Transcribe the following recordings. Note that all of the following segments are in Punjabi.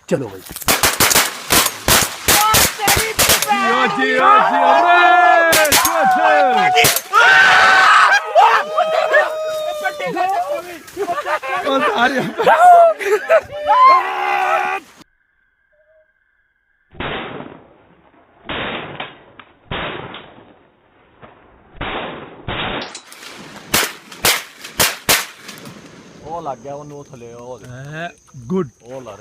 चलो भाई ਉਹ ਲੱਗ ਗਿਆ ਉਹਨੂੰ ਥੱਲੇ ਉਹ गुड ਉਹ ਲਾ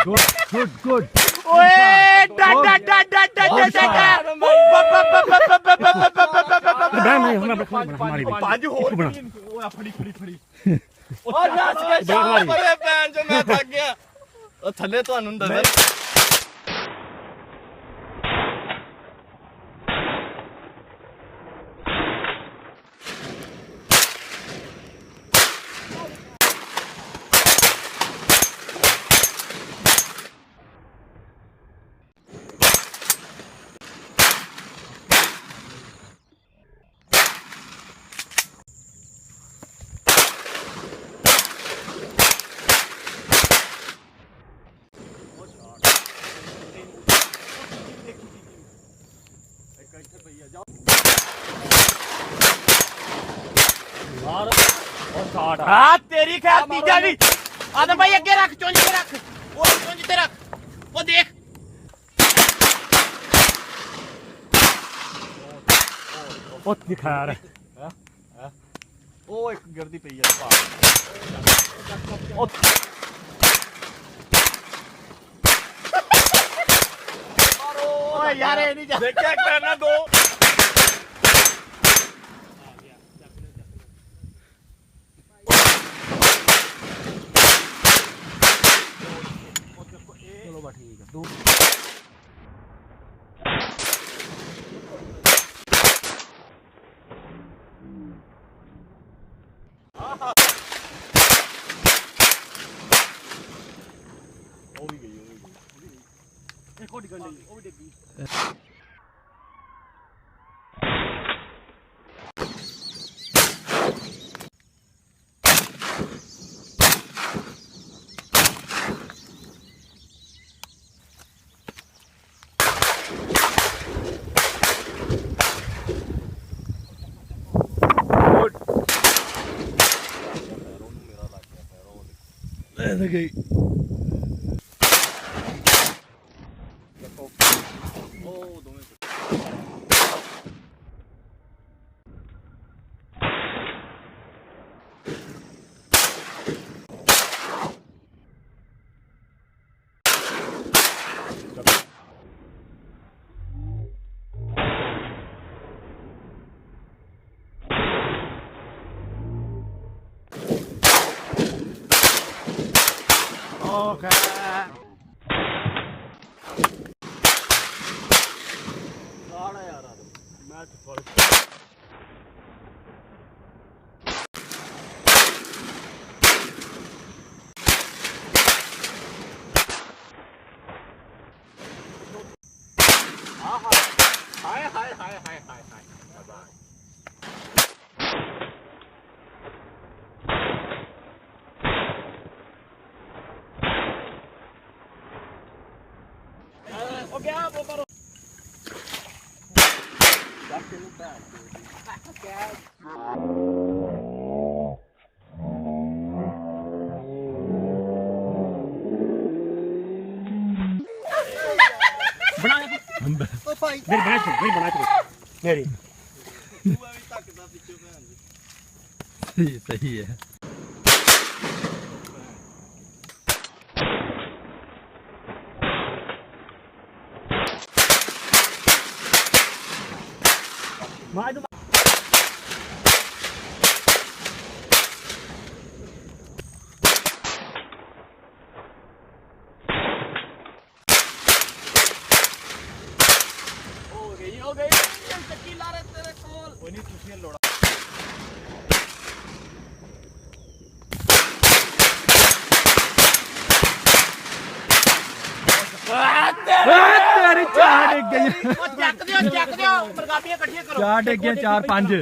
गुड गुड गुड ओए डा डा डा डा डा डा ਪੰਜ ਹੋਰ ਉਹ ਫੜੀ ਉਹ ਨੱਚ ਕੇ ਸ਼ਾਮ ਪਰੇ ਪੈਣ ਚ ਮੈਂ ਥੱਕ ਗਿਆ ਉਹ ਥੱਲੇ ਤੁਹਾਨੂੰ ਦੱਸ हाँ तेरी खैर तीजा भी आदम भाई अगे रख चुंझ के रख वो चुंझ ते रख वो देख ओ दिखा रहा ਉਹ ਇੱਕ ਗਿਰਦੀ ਪਈ ਆ ਉਹ ओए यार ये नहीं जा ਦੇਖਿਆ ਕਰਨਾ ਦੋ चलो बा ठीक है दो ਉਹ ਵੀ ਗਈ एक और डिगन नहीं वो डिगी ऐसे गई ਉਹ ਦੋਵੇਂ ओके ਸਾੜਾ ਯਾਰ ਮੈਂ ਫੜ ਹਾਏ ਹਾਏ ਹਾਏ ਹਾਏ ਹਾਏ ਹਾਏ ਬਾਏ ओ गया वो करो मेरी बना तू मेरी ਤੂੰ ਐਵੇਂ ਧੱਕਦਾ ਪਿੱਛੇ ਭੈਣ ਜੀ सही है मार ਹੋ ਗਈ ਚੱਕੀ ਲਾ ਰਹੇ ਤੇਰੇ ਕੋਲ ਕੋਈ ਨਹੀਂ ਤੁਸੀਂ ਲੋੜਾ ਚਾਰ ਡਿੱਗ ਗਈਆਂ ਉਹ ਚੱਕ ਦਿਓ ਮਰਗਾਬੀਆਂ ਇਕੱਠੀਆਂ ਕਰੋ ਚਾਰ ਡਿੱਗ ਗਈਆਂ 4 5